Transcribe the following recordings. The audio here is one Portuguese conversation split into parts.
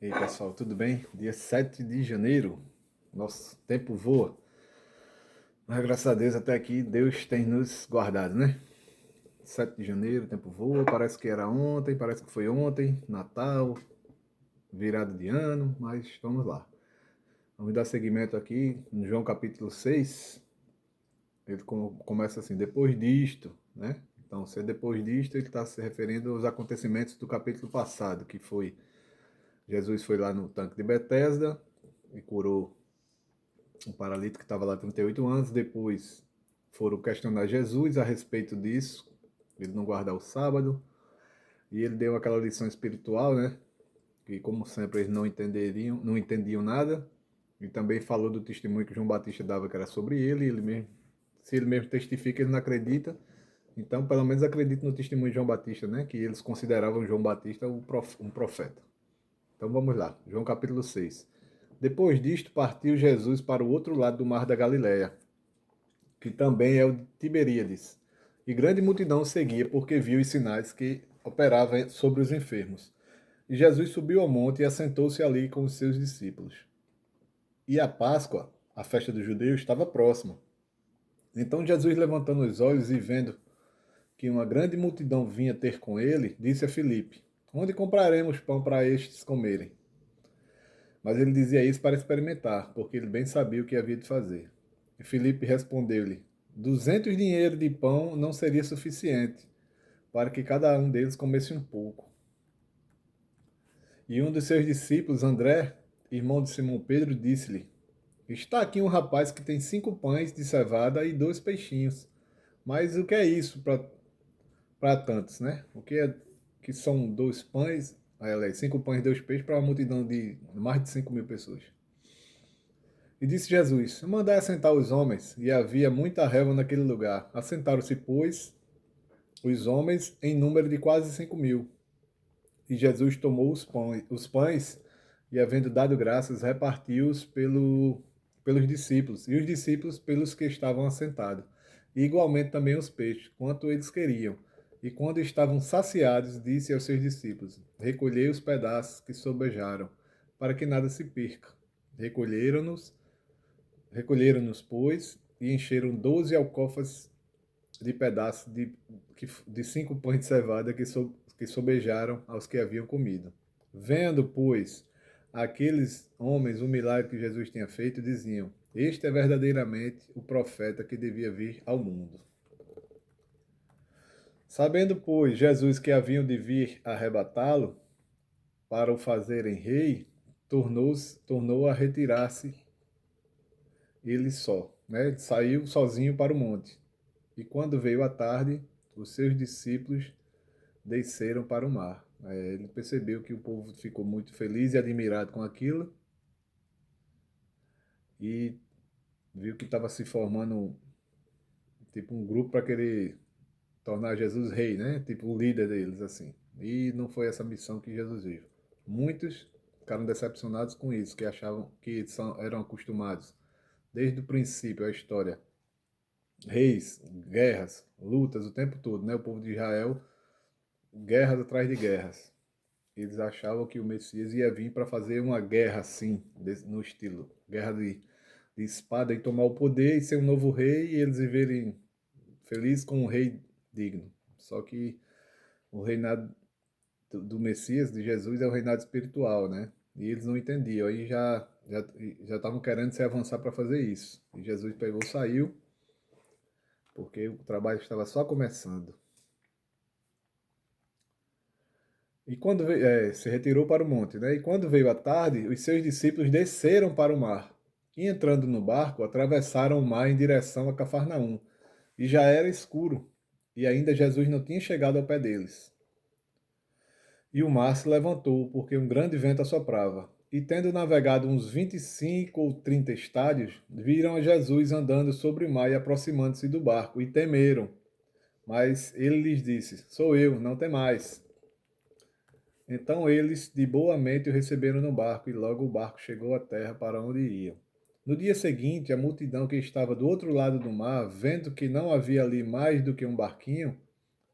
E aí, pessoal, tudo bem? Dia 7 de janeiro, nosso tempo voa. Mas graças a Deus até aqui Deus tem nos guardado, né? 7 de janeiro, o tempo voa, parece que era ontem, parece que foi ontem, Natal, virada de ano, mas vamos lá. Vamos dar seguimento aqui no João capítulo 6. Ele começa assim, depois disto, né? Então, se é depois disto, ele está se referindo aos acontecimentos do capítulo passado, que foi Jesus foi lá no tanque de Betesda e curou um paralítico que estava lá 38 anos. Depois foram questionar Jesus a respeito disso, ele não guardar o sábado. E ele deu aquela lição espiritual, né? Que como sempre eles não entendiam nada. E também falou do testemunho que João Batista dava, que era sobre ele. Ele mesmo, se ele mesmo testifica, ele não acredita. Então, pelo menos acredita no testemunho de João Batista, né? Que eles consideravam João Batista um profeta. Então vamos lá, João capítulo 6. Depois disto, partiu Jesus para o outro lado do mar da Galileia, que também é o de Tiberíades. E grande multidão o seguia, porque viu os sinais que operava sobre os enfermos. E Jesus subiu ao monte e assentou-se ali com os seus discípulos. E a Páscoa, a festa dos judeus, estava próxima. Então Jesus, levantando os olhos e vendo que uma grande multidão vinha ter com ele, disse a Filipe: Onde compraremos pão para estes comerem? Mas ele dizia isso para experimentar, porque ele bem sabia o que havia de fazer. E Filipe respondeu-lhe: 200 dinheiros de pão não seria suficiente para que cada um deles comesse um pouco. E um dos seus discípulos, André, irmão de Simão Pedro, disse-lhe: Está aqui um rapaz que tem 5 pães de cevada e 2 peixinhos. Mas o que é isso para tantos, né? O que é que são 2 pães, 5 pães e 2 peixes para uma multidão de mais de 5.000 pessoas? E disse Jesus: Mandai assentar os homens, e havia muita relva naquele lugar. Assentaram-se, pois, os homens em número de quase 5.000. E Jesus tomou os pães e, havendo dado graças, repartiu-os pelos discípulos, e os discípulos pelos que estavam assentados, e igualmente também os peixes, quanto eles queriam. E quando estavam saciados, disse aos seus discípulos: Recolhei os pedaços que sobejaram, para que nada se perca. Recolheram-nos, pois, e encheram 12 alcofas de pedaços de 5 pães de cevada que sobejaram aos que haviam comido. Vendo, pois, aqueles homens o milagre que Jesus tinha feito, diziam: Este é verdadeiramente o profeta que devia vir ao mundo. Sabendo, pois, Jesus que haviam de vir arrebatá-lo para o fazerem rei, tornou a retirar-se ele só, né? Ele saiu sozinho para o monte. E quando veio a tarde, os seus discípulos desceram para o mar. Ele percebeu que o povo ficou muito feliz e admirado com aquilo e viu que estava se formando tipo um grupo para querer tornar Jesus rei, né? Tipo o líder deles assim. E não foi essa missão que Jesus viu. Muitos ficaram decepcionados com isso, que achavam que eram acostumados desde o princípio a história, reis, guerras, lutas o tempo todo, né? O povo de Israel, guerras atrás de guerras. Eles achavam que o Messias ia vir para fazer uma guerra assim, no estilo, guerra de espada e tomar o poder e ser um novo rei e eles viverem felizes com um rei digno. Só que o reinado do Messias, de Jesus, é o reinado espiritual, né? E eles não entendiam. Aí já estavam querendo se avançar para fazer isso. E Jesus pegou, saiu, porque o trabalho estava só começando. E quando se retirou para o monte, né? E quando veio a tarde, os seus discípulos desceram para o mar. E entrando no barco, atravessaram o mar em direção a Cafarnaum. E já era escuro, e ainda Jesus não tinha chegado ao pé deles. E o mar se levantou, porque um grande vento assoprava. E tendo navegado uns 25 ou 30 estádios, viram a Jesus andando sobre o mar e aproximando-se do barco, e temeram. Mas ele lhes disse: Sou eu, não temais. Então eles de boa mente o receberam no barco, e logo o barco chegou à terra para onde iam. No dia seguinte, a multidão que estava do outro lado do mar, vendo que não havia ali mais do que um barquinho,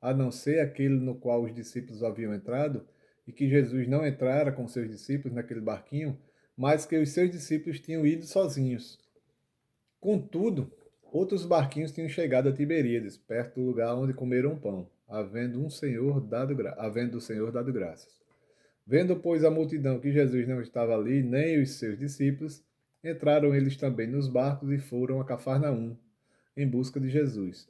a não ser aquele no qual os discípulos haviam entrado, e que Jesus não entrara com seus discípulos naquele barquinho, mas que os seus discípulos tinham ido sozinhos. Contudo, outros barquinhos tinham chegado a Tiberíades, perto do lugar onde comeram pão, havendo o Senhor dado graças. Vendo, pois, a multidão que Jesus não estava ali, nem os seus discípulos, entraram eles também nos barcos e foram a Cafarnaum, em busca de Jesus.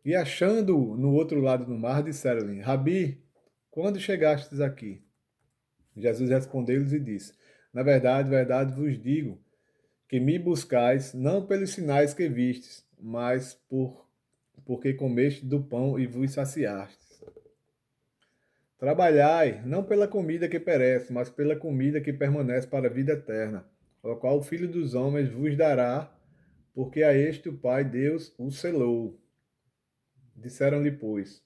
E achando-o no outro lado do mar, disseram-lhe: Rabi, quando chegastes aqui? Jesus respondeu-lhes e disse: Na verdade, verdade vos digo, que me buscais não pelos sinais que vistes, mas porque comeste do pão e vos saciastes. Trabalhai, não pela comida que perece, mas pela comida que permanece para a vida eterna, a qual o Filho dos homens vos dará, porque a este o Pai Deus o selou. Disseram-lhe, pois,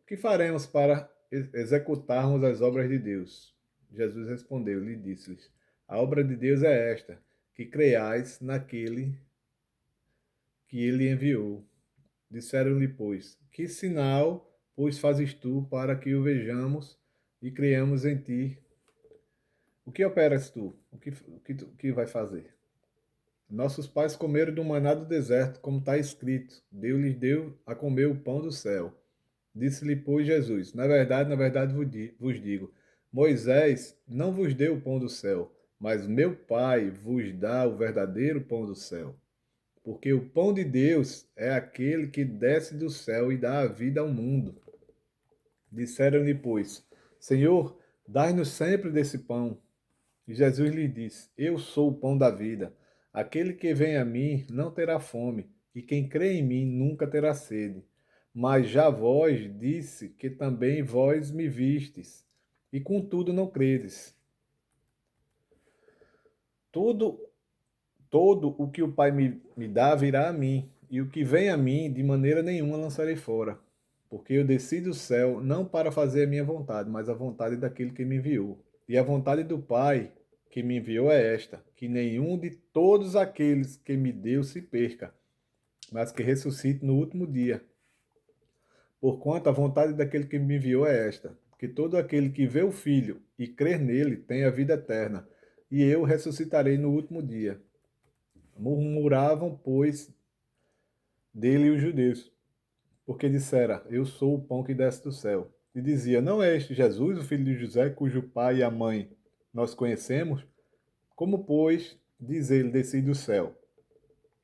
o que faremos para executarmos as obras de Deus? Jesus respondeu-lhe e disse-lhes, a obra de Deus é esta, que creiais naquele que ele enviou. Disseram-lhe, pois, que sinal, pois, fazes tu para que o vejamos e creiamos em ti? O que operas tu? O que vai fazer? Nossos pais comeram do maná do deserto, como está escrito. Deus lhes deu a comer o pão do céu. Disse-lhe, pois, Jesus, na verdade vos digo, Moisés não vos deu o pão do céu, mas meu Pai vos dá o verdadeiro pão do céu. Porque o pão de Deus é aquele que desce do céu e dá a vida ao mundo. Disseram-lhe, pois, Senhor, dai-nos sempre desse pão. E Jesus lhe disse, eu sou o pão da vida. Aquele que vem a mim não terá fome, e quem crê em mim nunca terá sede. Mas já vós disse que também vós me vistes, e contudo não credes. Tudo Todo o que o Pai me dá virá a mim, e o que vem a mim, de maneira nenhuma lançarei fora. Porque eu desci do céu não para fazer a minha vontade, mas a vontade daquele que me enviou. E a vontade do Pai que me enviou é esta: que nenhum de todos aqueles que me deu se perca, mas que ressuscite no último dia. Porquanto a vontade daquele que me enviou é esta: que todo aquele que vê o Filho e crer nele tenha vida eterna, e eu ressuscitarei no último dia. Murmuravam, pois, dele os judeus, porque dissera, eu sou o pão que desce do céu. E dizia, não é este Jesus, o filho de José, cujo pai e a mãe nós conhecemos? Como, pois, diz ele, desci do céu?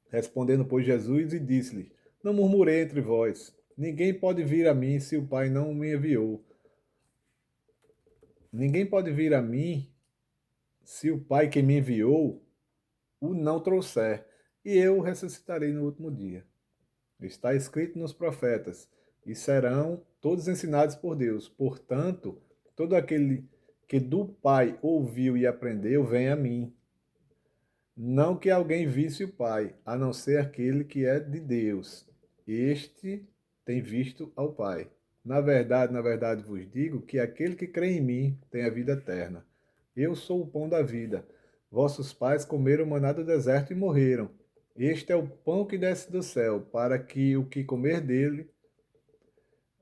Respondendo, pois, Jesus e disse-lhe, não murmurei entre vós, ninguém pode vir a mim se o Pai não me enviou. Ninguém pode vir a mim se o Pai que me enviou o não trouxer, e eu o ressuscitarei no último dia. Está escrito nos profetas, e serão todos ensinados por Deus. Portanto, todo aquele que do Pai ouviu e aprendeu, vem a mim. Não que alguém visse o Pai, a não ser aquele que é de Deus. Este tem visto ao Pai. Na verdade vos digo que aquele que crê em mim tem a vida eterna. Eu sou o pão da vida. Vossos pais comeram maná do deserto e morreram. Este é o pão que desce do céu, para que o que comer dele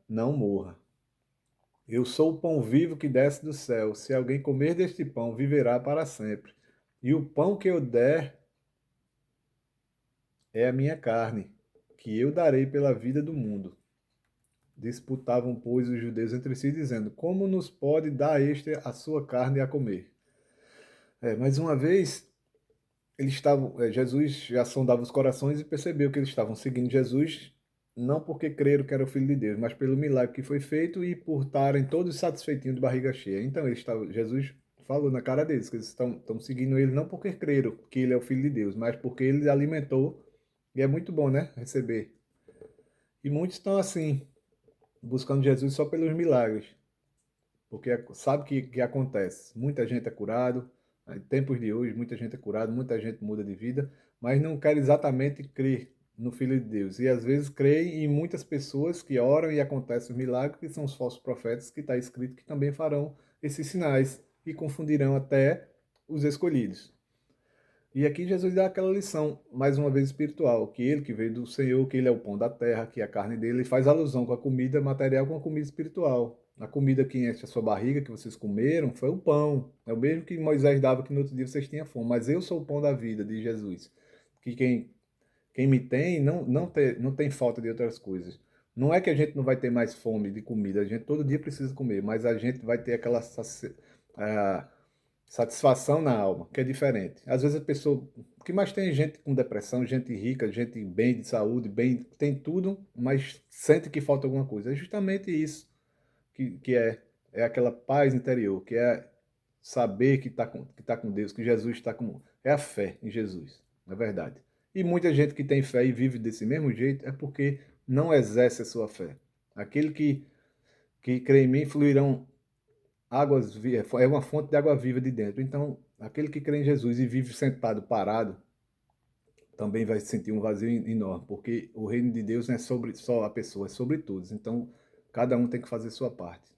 não morra. Eu sou o pão vivo que desce do céu. Se alguém comer deste pão, viverá para sempre. E o pão que eu der é a minha carne, que eu darei pela vida do mundo. Disputavam, pois, os judeus entre si, dizendo, como nos pode dar este a sua carne a comer? Mais uma vez, Jesus já sondava os corações e percebeu que eles estavam seguindo Jesus, não porque creram que era o Filho de Deus, mas pelo milagre que foi feito e por estarem todos satisfeitinhos de barriga cheia. Então, Jesus falou na cara deles que eles estão seguindo ele não porque creram que ele é o Filho de Deus, mas porque ele alimentou. E é muito bom, né? Receber. E muitos estão assim, buscando Jesus só pelos milagres. Porque sabe que acontece. Muita gente é curado. Em tempos de hoje, muita gente é curada, muita gente muda de vida, mas não quer exatamente crer no Filho de Deus. E às vezes creem em muitas pessoas que oram e acontecem os milagres, que são os falsos profetas, que está escrito que também farão esses sinais e confundirão até os escolhidos. E aqui Jesus dá aquela lição, mais uma vez espiritual, que ele que veio do Senhor, que ele é o pão da terra, que a carne dele faz alusão com a comida material com a comida espiritual. A comida que enche a sua barriga, que vocês comeram, foi o pão. É o mesmo que Moisés dava, que no outro dia vocês tinham fome. Mas eu sou o pão da vida, de Jesus. Que quem me tem não tem falta de outras coisas. Não é que a gente não vai ter mais fome de comida, a gente todo dia precisa comer, mas a gente vai ter aquela satisfação na alma, que é diferente. Às vezes a pessoa. O que mais tem é gente com depressão, gente rica, gente bem de saúde, bem, tem tudo, mas sente que falta alguma coisa. É justamente isso que é aquela paz interior, que é saber que tá com Deus, que Jesus está com. É a fé em Jesus, na verdade. E muita gente que tem fé e vive desse mesmo jeito é porque não exerce a sua fé. Aquele que crê em mim fluirão águas vivas, é uma fonte de água viva de dentro. Então, aquele que crê em Jesus e vive sentado, parado, também vai sentir um vazio enorme, porque o reino de Deus não é sobre só a pessoa, é sobre todos. Então, cada um tem que fazer sua parte.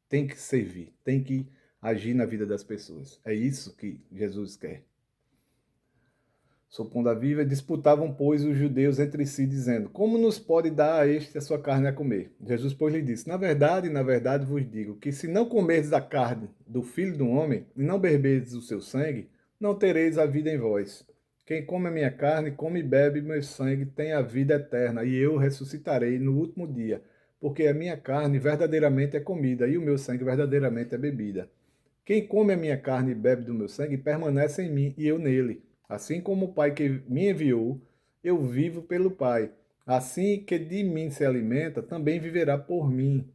Tem que servir, tem que agir na vida das pessoas. É isso que Jesus quer. Sou pão da viva, disputavam, pois, os judeus entre si, dizendo: Como nos pode dar a este a sua carne a comer? Jesus, pois, lhe disse: na verdade vos digo, que se não comerdes a carne do Filho do Homem, e não beberdes o seu sangue, não tereis a vida em vós. Quem come a minha carne, come e bebe meu sangue, tem a vida eterna, e eu ressuscitarei no último dia, porque a minha carne verdadeiramente é comida, e o meu sangue verdadeiramente é bebida. Quem come a minha carne e bebe do meu sangue permanece em mim e eu nele. Assim como o Pai que me enviou, eu vivo pelo Pai. Assim que de mim se alimenta, também viverá por mim.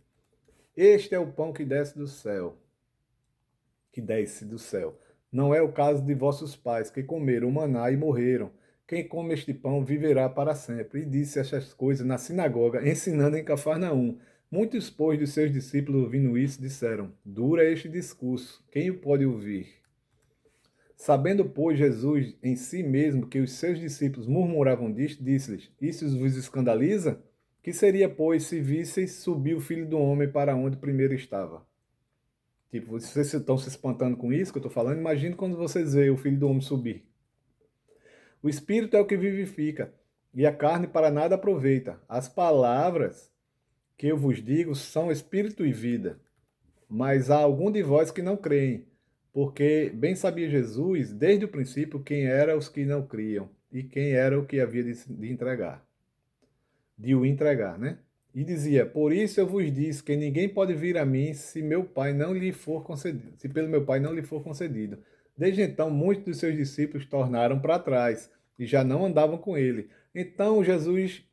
Este é o pão que desce do céu, que desce do céu. Não é o caso de vossos pais, que comeram maná e morreram. Quem come este pão viverá para sempre. E disse estas coisas na sinagoga, ensinando em Cafarnaum. Muitos, pois, de seus discípulos, ouvindo isso, disseram: Dura este discurso, quem o pode ouvir? Sabendo, pois, Jesus em si mesmo que os seus discípulos murmuravam disto, disse-lhes: Isso vos escandaliza? Que seria, pois, se visseis subir o Filho do Homem para onde primeiro estava? Tipo, vocês estão se espantando com isso que eu estou falando? Imagine quando vocês veem o Filho do Homem subir. O Espírito é o que vivifica, e a carne para nada aproveita. As palavras que eu vos digo são espírito e vida. Mas há algum de vós que não creem, porque bem sabia Jesus, desde o princípio, quem eram os que não criam e quem era o que havia de entregar, de o entregar, né? E dizia: Por isso eu vos disse que ninguém pode vir a mim se meu Pai não lhe for concedido, se pelo meu Pai não lhe for concedido. Desde então, muitos dos seus discípulos tornaram para trás e já não andavam com ele. Então Jesus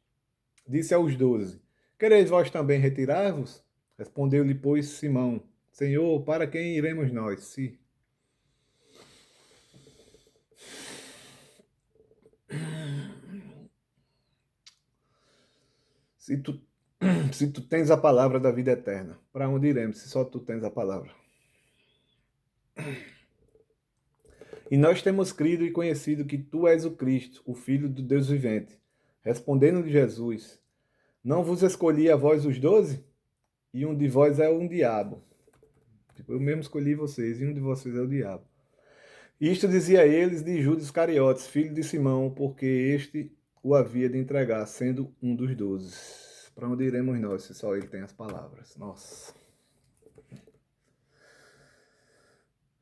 disse aos 12: Quereis vós também retirar-vos? Respondeu-lhe, pois, Simão: Senhor, para quem iremos nós? Se tu, se tu tens a palavra da vida eterna, para onde iremos se só tu tens a palavra? E nós temos crido e conhecido que tu és o Cristo, o Filho do Deus vivente. Respondendo-lhe Jesus: Não vos escolhi a vós os 12? E um de vós é um diabo. Tipo, eu mesmo escolhi vocês, e um de vocês é o diabo. Isto dizia eles de Judas Iscariotes, filho de Simão, porque este o havia de entregar, sendo um dos 12. Para onde iremos nós, se só ele tem as palavras? Nossa.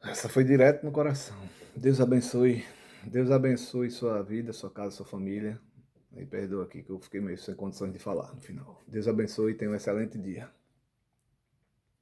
Essa foi direto no coração. Deus abençoe. Deus abençoe sua vida, sua casa, sua família. E perdoa aqui que eu fiquei meio sem condições de falar no final. Deus abençoe e tenha um excelente dia.